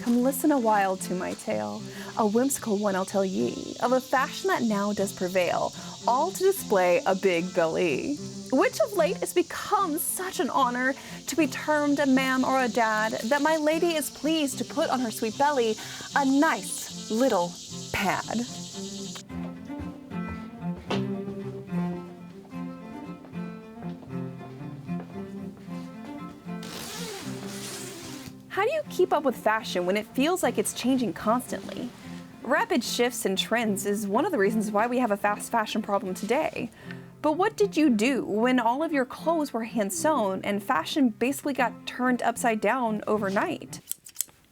come listen a while to my tale. A whimsical one I'll tell ye, of a fashion that now does prevail, all to display a big belly. Which of late has become such an honor to be termed a ma'am or a dad, that my lady is pleased to put on her sweet belly a nice little pad. How do you keep up with fashion when it feels like it's changing constantly? Rapid shifts and trends is one of the reasons why we have a fast fashion problem today. But what did you do when all of your clothes were hand-sewn and fashion basically got turned upside down overnight?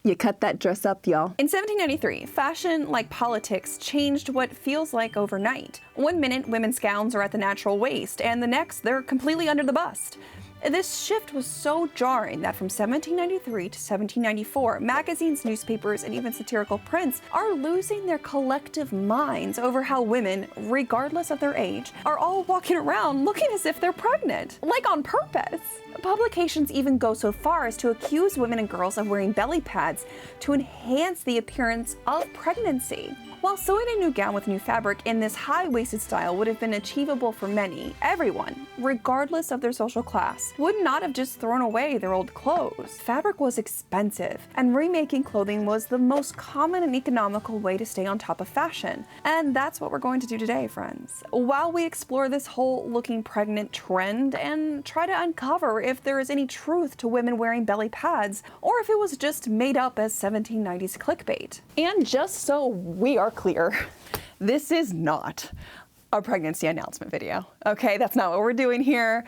You cut that dress up, y'all. In 1793, fashion, like politics, changed what feels like overnight. One minute, women's gowns are at the natural waist, and the next, they're completely under the bust. This shift was so jarring that from 1793 to 1794, magazines, newspapers, and even satirical prints are losing their collective minds over how women, regardless of their age, are all walking around looking as if they're pregnant, like on purpose. Publications even go so far as to accuse women and girls of wearing belly pads to enhance the appearance of pregnancy. While sewing a new gown with new fabric in this high-waisted style would have been achievable for many, everyone, regardless of their social class, would not have just thrown away their old clothes. Fabric was expensive, and remaking clothing was the most common and economical way to stay on top of fashion. And that's what we're going to do today, friends. While we explore this whole looking pregnant trend and try to uncover if there is any truth to women wearing belly pads, or if it was just made up as 1790s clickbait. And just so we are clear, this is not a pregnancy announcement video, okay? That's not what we're doing here.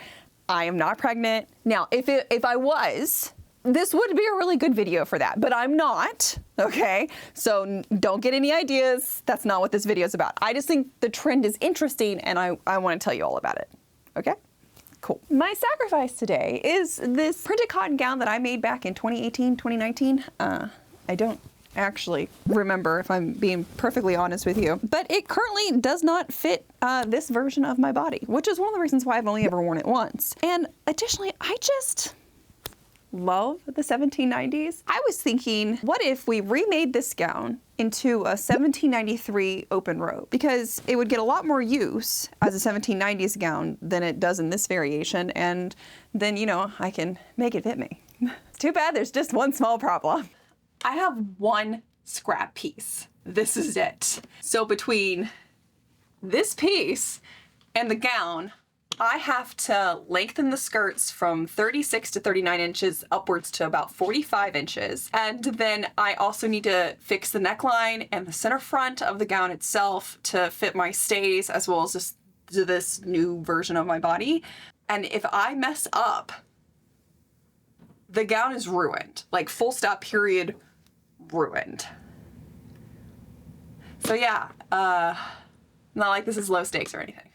I am not pregnant. Now, if I was, this would be a really good video for that, but I'm not, okay? So don't get any ideas. That's not what this video is about. I just think the trend is interesting and I want to tell you all about it, okay? Cool. My sacrifice today is this printed cotton gown that I made back in 2018, 2019. I don't actually remember, if I'm being perfectly honest with you, but it currently does not fit this version of my body, which is one of the reasons why I've only ever worn it once. And additionally, I just love the 1790s. I was thinking, what if we remade this gown into a 1793 open robe? Because it would get a lot more use as a 1790s gown than it does in this variation, and then, you know, I can make it fit me. It's too bad there's just one small problem. I have one scrap piece. This is it. So between this piece and the gown, I have to lengthen the skirts from 36 to 39 inches upwards to about 45 inches. And then I also need to fix the neckline and the center front of the gown itself to fit my stays, as well as this new version of my body. And if I mess up, the gown is ruined. Like, full stop, period, ruined. So yeah, not like this is low stakes or anything.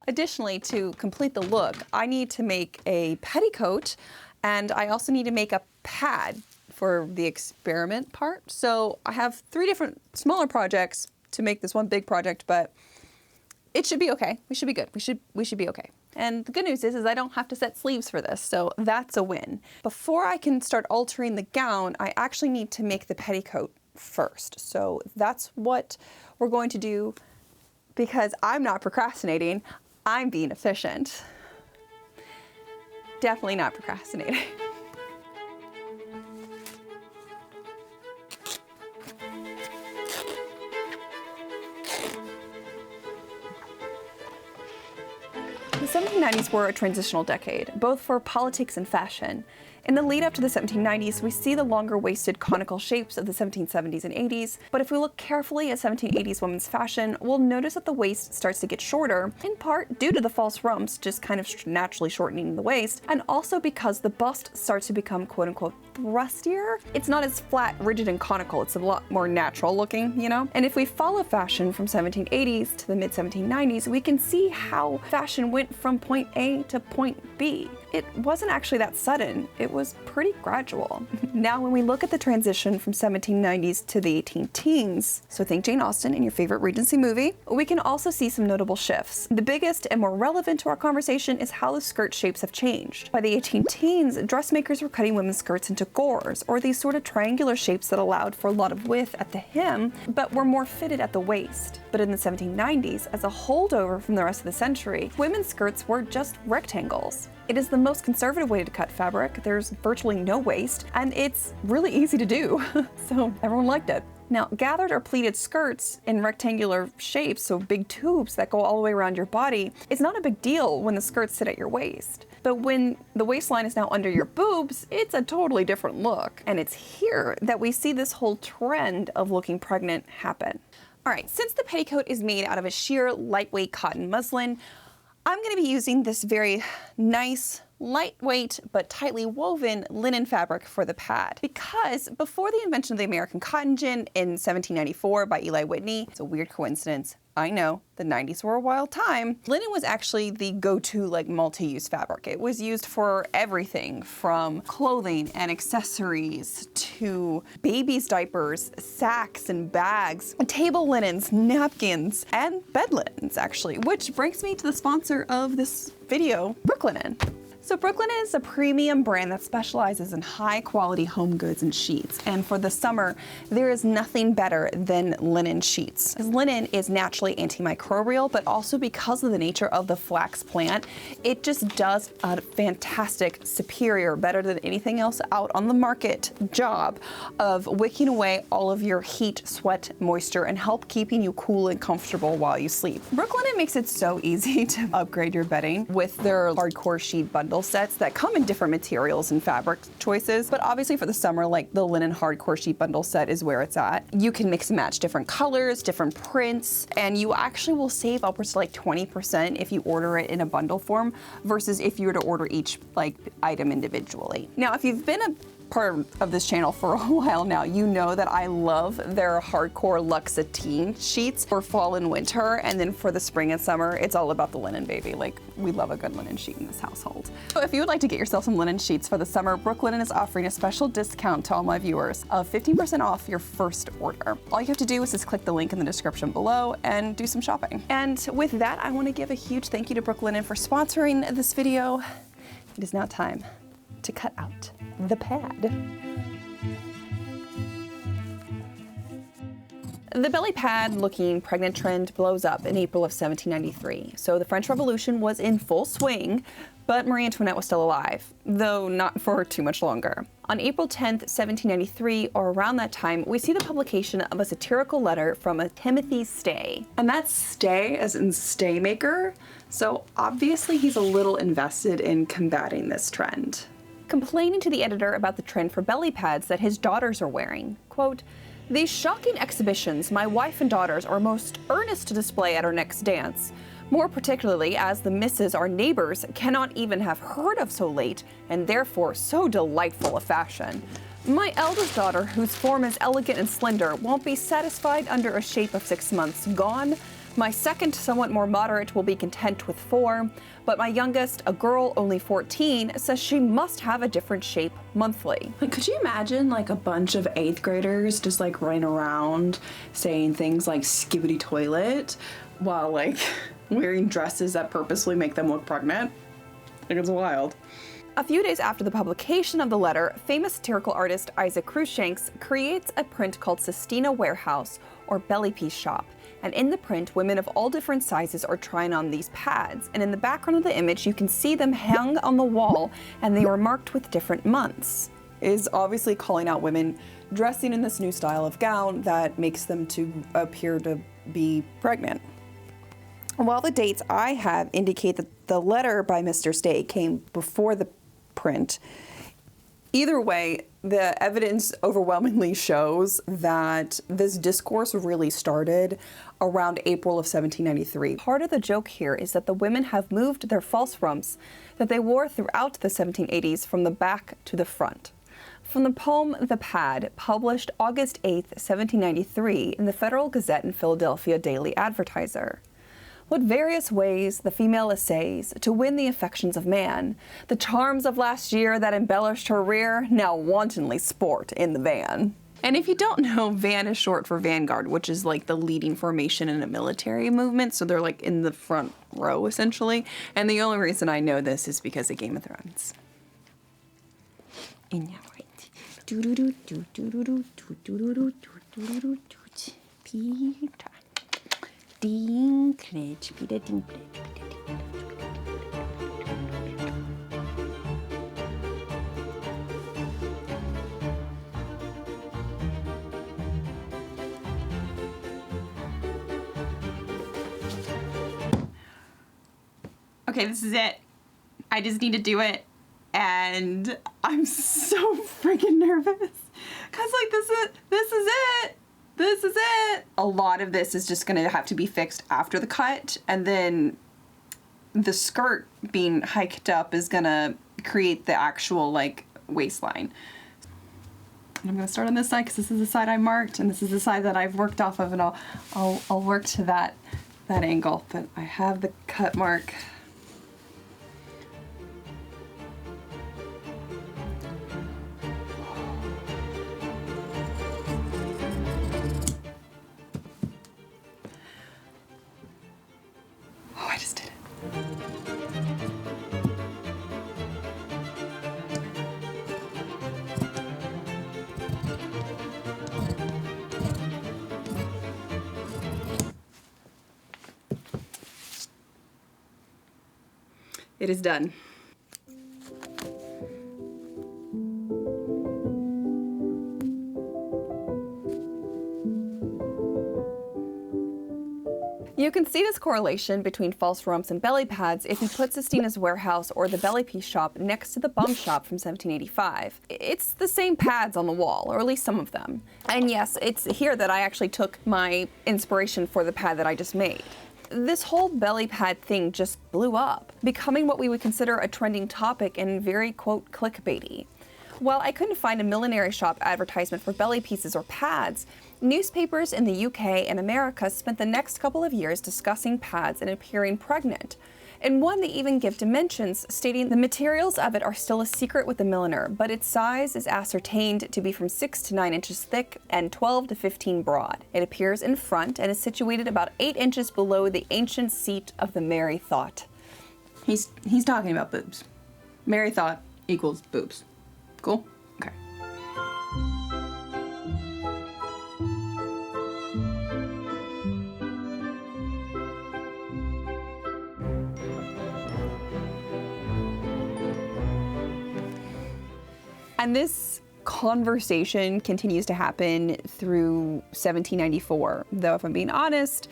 Additionally, to complete the look, I need to make a petticoat, and I also need to make a pad for the experiment part. So I have 3 different smaller projects to make this one big project, but it should be okay. We should be good. We should be okay. And the good news is I don't have to set sleeves for this, so that's a win. Before I can start altering the gown, I actually need to make the petticoat first. So that's what we're going to do, because I'm not procrastinating, I'm being efficient. Definitely not procrastinating. The 1790s were a transitional decade, both for politics and fashion. In the lead up to the 1790s, we see the longer-waisted conical shapes of the 1770s and 80s, but if we look carefully at 1780s women's fashion, we'll notice that the waist starts to get shorter, in part due to the false rumps just kind of naturally shortening the waist, and also because the bust starts to become quote-unquote thrustier. It's not as flat, rigid, and conical, it's a lot more natural looking, you know? And if we follow fashion from 1780s to the mid-1790s, we can see how fashion went from point A to point B. it wasn't actually that sudden. It was pretty gradual. Now, when we look at the transition from 1790s to the 18 teens, so think Jane Austen in your favorite Regency movie, we can also see some notable shifts. The biggest and more relevant to our conversation is how the skirt shapes have changed. By the 18 teens, dressmakers were cutting women's skirts into gores, or these sort of triangular shapes that allowed for a lot of width at the hem, but were more fitted at the waist. But in the 1790s, as a holdover from the rest of the century, women's skirts were just rectangles. It is the most conservative way to cut fabric. There's virtually no waist, and it's really easy to do, so everyone liked it. Now, gathered or pleated skirts in rectangular shapes, so big tubes that go all the way around your body, is not a big deal when the skirts sit at your waist. But when the waistline is now under your boobs, it's a totally different look. And it's here that we see this whole trend of looking pregnant happen. All right, since the petticoat is made out of a sheer, lightweight cotton muslin, I'm going to be using this very nice, lightweight but tightly woven linen fabric for the pad. Because before the invention of the American cotton gin in 1794 by Eli Whitney, it's a weird coincidence, I know, the 90s were a wild time, linen was actually the go-to multi-use fabric. It was used for everything from clothing and accessories to babies' diapers, sacks and bags, table linens, napkins, and bed linens actually, which brings me to the sponsor of this video, Brooklinen. So Brooklinen is a premium brand that specializes in high-quality home goods and sheets. And for the summer, there is nothing better than linen sheets. Because linen is naturally antimicrobial, but also because of the nature of the flax plant, it just does a fantastic, superior, better than anything else out on the market job of wicking away all of your heat, sweat, moisture, and help keeping you cool and comfortable while you sleep. Brooklinen makes it so easy to upgrade your bedding with their hardcore sheet bundle sets that come in different materials and fabric choices, but obviously for the summer, like the linen hardcore sheet bundle set is where it's at. You can mix and match different colors, different prints, and you actually will save upwards to 20% if you order it in a bundle form versus if you were to order each item individually. Now, if you've been a part of this channel for a while now, you know that I love their hardcore luxe sateen sheets for fall and winter, and then for the spring and summer, it's all about the linen, baby. We love a good linen sheet in this household. So if you would like to get yourself some linen sheets for the summer, Brooklinen is offering a special discount to all my viewers of 15% off your first order. All you have to do is just click the link in the description below and do some shopping. And with that, I want to give a huge thank you to Brooklinen for sponsoring this video. It is now time to cut out the pad. The belly pad looking pregnant trend blows up in April of 1793. So the French Revolution was in full swing, but Marie Antoinette was still alive, though not for too much longer. On April 10th, 1793, or around that time, we see the publication of a satirical letter from a Timothy Stay. And that's Stay as in stay maker, so obviously he's a little invested in combating this trend. Complaining to the editor about the trend for belly pads that his daughters are wearing. Quote, "These shocking exhibitions my wife and daughters are most earnest to display at our next dance, more particularly as the misses, our neighbors, cannot even have heard of so late, and therefore so delightful a fashion. My eldest daughter, whose form is elegant and slender, won't be satisfied under a shape of 6 months gone. My second, somewhat more moderate, will be content with 4, but my youngest, a girl only 14, says she must have a different shape monthly." Could you imagine a bunch of 8th graders just running around saying things like skibbity toilet while wearing dresses that purposely make them look pregnant? It's wild. A few days after the publication of the letter, famous satirical artist Isaac Cruikshanks creates a print called Sestina Warehouse, or Belly Piece Shop. And in the print, women of all different sizes are trying on these pads. And in the background of the image, you can see them hung on the wall, and they were marked with different months. It is obviously calling out women dressing in this new style of gown that makes them to appear to be pregnant. While the dates I have indicate that the letter by Mr. Stay came before the print, either way, the evidence overwhelmingly shows that this discourse really started around April of 1793. Part of the joke here is that the women have moved their false rumps that they wore throughout the 1780s from the back to the front. From the poem The Pad, published August 8th, 1793 in the Federal Gazette and Philadelphia Daily Advertiser. What various ways the female essays to win the affections of man. The charms of last year that embellished her rear now wantonly sport in the van. And if you don't know, van is short for vanguard, which is like the leading formation in a military movement. So they're like in the front row, essentially. And the only reason I know this is because of Game of Thrones. Peter Dinklage, Peter Dinklage. Okay, this is it. I just need to do it. And I'm so freaking nervous. Cause like this is it. This is it. A lot of this is just gonna have to be fixed after the cut, and then the skirt being hiked up is gonna create the actual like waistline. And I'm gonna start on this side because this is the side I marked, and this is the side that I've worked off of, and I'll work to that angle. But I have the cut mark. Oh, I just did it. It is done. You can see this correlation between false rumps and belly pads if you put Sistina's warehouse or the belly piece shop next to the bum shop from 1785. It's the same pads on the wall, or at least some of them. And yes, it's here that I actually took my inspiration for the pad that I just made. This whole belly pad thing just blew up, becoming what we would consider a trending topic and very, quote, clickbaity. While I couldn't find a millinery shop advertisement for belly pieces or pads, newspapers in the UK and America spent the next couple of years discussing pads and appearing pregnant. In one, they even give dimensions, stating the materials of it are still a secret with the milliner, but its size is ascertained to be from 6 to 9 inches thick and 12 to 15 broad. It appears in front and is situated about 8 inches below the ancient seat of the Merry Thought. He's talking about boobs. Merry Thought equals boobs. Cool? Okay. And this conversation continues to happen through 1794, though if I'm being honest,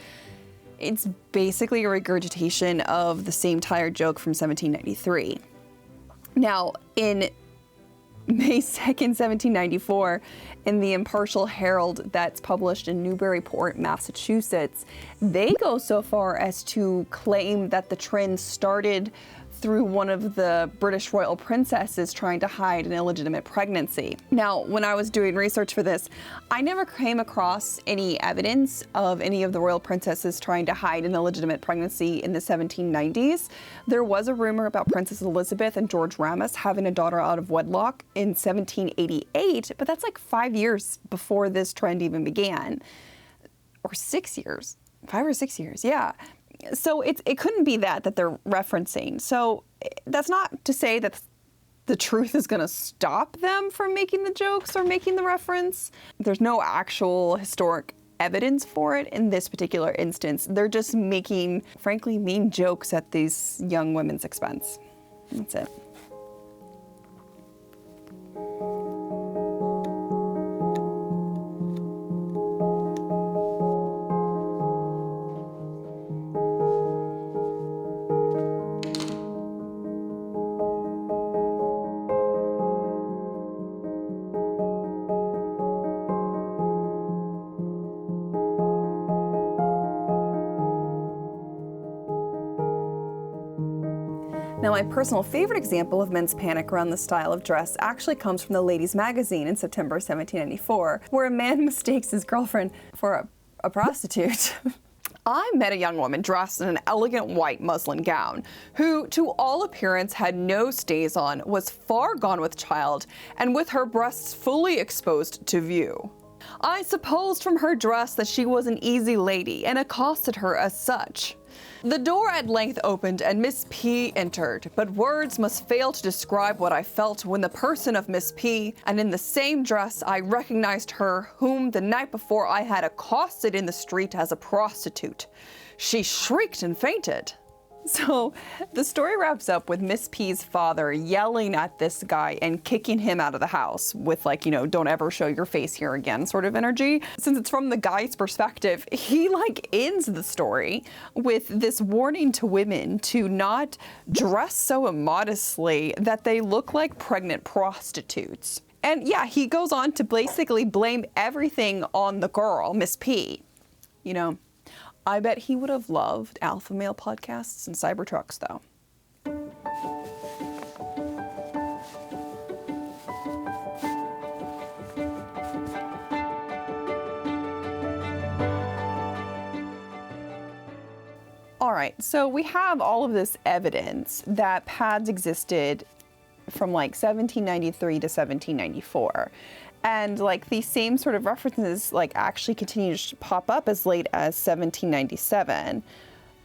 it's basically a regurgitation of the same tired joke from 1793. Now, in May 2nd, 1794, in the Impartial Herald that's published in Newburyport, Massachusetts, they go so far as to claim that the trend started through one of the British royal princesses trying to hide an illegitimate pregnancy. Now, when I was doing research for this, I never came across any evidence of any of the royal princesses trying to hide an illegitimate pregnancy in the 1790s. There was a rumor about Princess Elizabeth and George Ramus having a daughter out of wedlock in 1788, but that's like 5 years before this trend even began. Or 6 years, 5 or 6 years, yeah. So it couldn't be that they're referencing. So that's not to say that the truth is going to stop them from making the jokes or making the reference. There's no actual historic evidence for it in this particular instance. They're just making, frankly, mean jokes at these young women's expense. That's it. Now, my personal favorite example of men's panic around the style of dress actually comes from the Ladies' Magazine in September 1794, where a man mistakes his girlfriend for a prostitute. I met a young woman dressed in an elegant white muslin gown, who, to all appearance, had no stays on, was far gone with child, and with her breasts fully exposed to view. I supposed from her dress that she was an easy lady, and accosted her as such. The door at length opened, and Miss P entered, but words must fail to describe what I felt when the person of Miss P, and in the same dress, I recognized her whom the night before I had accosted in the street as a prostitute. She shrieked and fainted. So the story wraps up with Miss P's father yelling at this guy and kicking him out of the house with, like, you know, don't ever show your face here again sort of energy. Since it's from the guy's perspective, he like ends the story with this warning to women to not dress so immodestly that they look like pregnant prostitutes. And yeah, he goes on to basically blame everything on the girl, Miss P. You know, I bet he would have loved alpha male podcasts and Cybertrucks, though. All right, so we have all of this evidence that pads existed from like 1793 to 1794. And like these same sort of references like actually continue to pop up as late as 1797.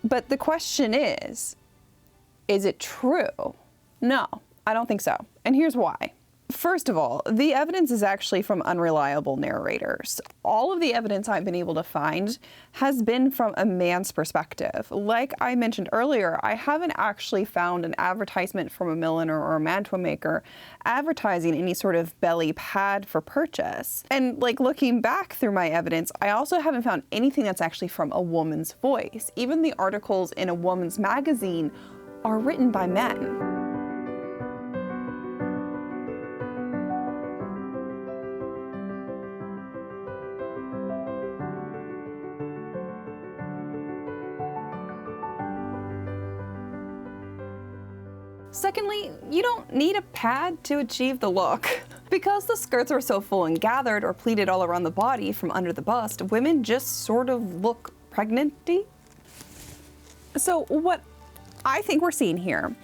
But the question is it true? No, I don't think so. And here's why. First of all, the evidence is actually from unreliable narrators. All of the evidence I've been able to find has been from a man's perspective. Like I mentioned earlier, I haven't actually found an advertisement from a milliner or a mantua maker advertising any sort of belly pad for purchase. And like looking back through my evidence, I also haven't found anything that's actually from a woman's voice. Even the articles in a woman's magazine are written by men. Secondly, you don't need a pad to achieve the look. Because the skirts are so full and gathered or pleated all around the body from under the bust, women just sort of look pregnant-y. So what I think we're seeing here,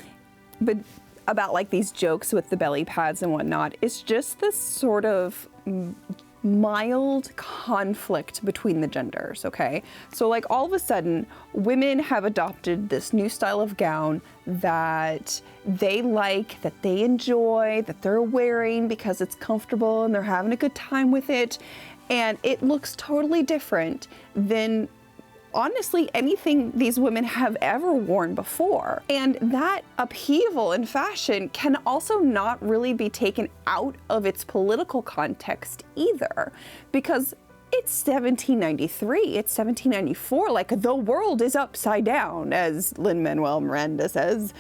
but about like these jokes with the belly pads and whatnot, is just this sort of mild conflict between the genders, okay? So like all of a sudden, women have adopted this new style of gown that they like, that they enjoy, that they're wearing because it's comfortable and they're having a good time with it. And it looks totally different than honestly anything these women have ever worn before. And that upheaval in fashion can also not really be taken out of its political context either, because it's 1793, it's 1794, like the world is upside down, as Lin-Manuel Miranda says,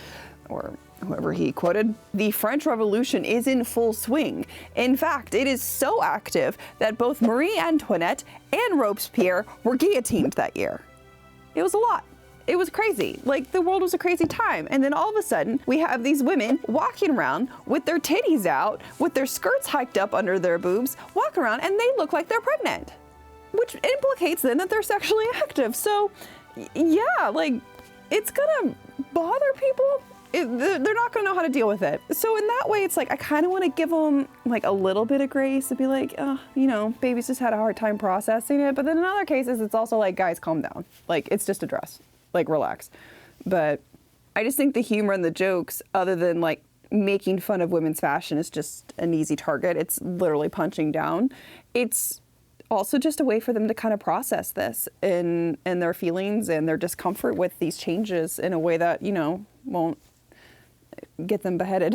or whoever he quoted. The French Revolution is in full swing. In fact, it is so active that both Marie Antoinette and Robespierre were guillotined that year. It was a lot. It was crazy. Like, the world was a crazy time. And then all of a sudden, we have these women walking around with their titties out, with their skirts hiked up under their boobs, walking around, and they look like they're pregnant, which implicates then that they're sexually active. So, yeah, like, it's gonna bother people. They're not gonna know how to deal with it. So in that way, it's like, I kind of want to give them like a little bit of grace and be like, oh, you know, baby's just had a hard time processing it. But then in other cases, it's also like, guys, calm down. Like, it's just a dress, like, relax. But I just think the humor and the jokes, other than like making fun of women's fashion, is just an easy target. It's literally punching down. It's also just a way for them to kind of process this and their feelings and their discomfort with these changes in a way that, you know, won't get them beheaded.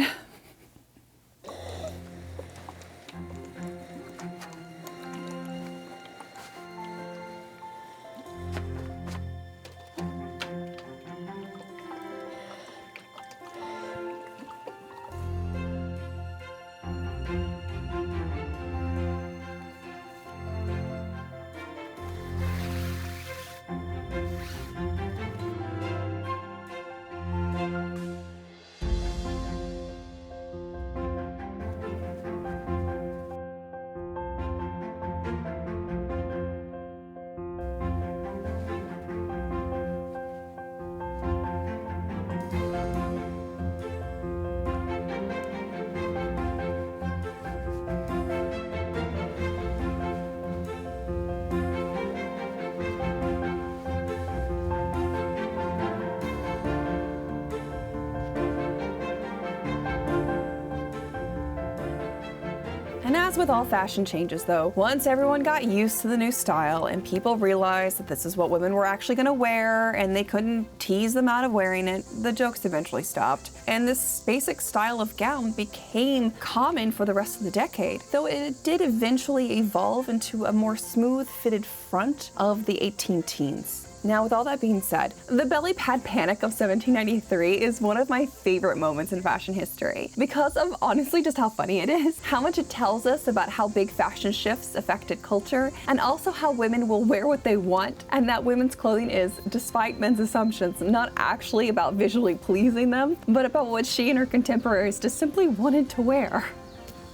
And as with all fashion changes though, once everyone got used to the new style and people realized that this is what women were actually gonna wear and they couldn't tease them out of wearing it, the jokes eventually stopped. And this basic style of gown became common for the rest of the decade, though it did eventually evolve into a more smooth fitted front of the 18 teens. Now, with all that being said, the belly pad panic of 1793 is one of my favorite moments in fashion history because of honestly just how funny it is, how much it tells us about how big fashion shifts affected culture, and also how women will wear what they want, and that women's clothing is, despite men's assumptions, not actually about visually pleasing them, but about what she and her contemporaries just simply wanted to wear.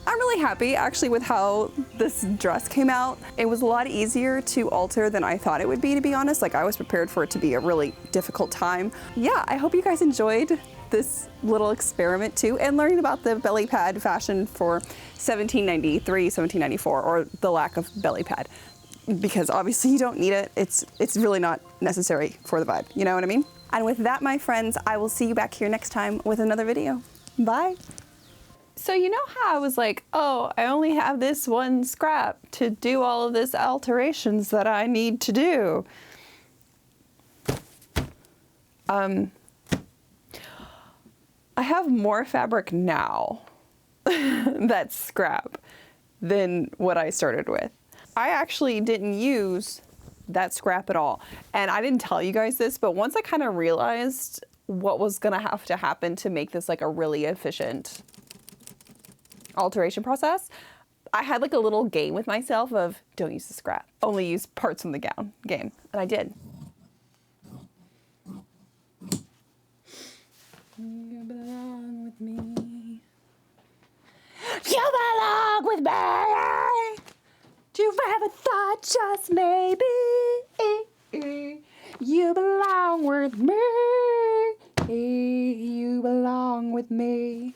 I'm really happy actually with how this dress came out. It was a lot easier to alter than I thought it would be, to be honest. Like, I was prepared for it to be a really difficult time. Yeah, I hope you guys enjoyed this little experiment too, and learning about the belly pad fashion for 1793, 1794, or the lack of belly pad. Because obviously you don't need it. It's really not necessary for the vibe, you know what I mean? And with that, my friends, I will see you back here next time with another video. Bye. So you know how I was like, oh, I only have this one scrap to do all of this alterations that I need to do. I have more fabric now that's scrap than what I started with. I actually didn't use that scrap at all. And I didn't tell you guys this, but once I kind of realized what was gonna have to happen to make this like a really efficient alteration process, I had like a little game with myself of don't use the scrap, only use parts from the gown game, and I did. You belong with me. You belong with me. Do you ever thought just maybe you belong with me? You belong with me.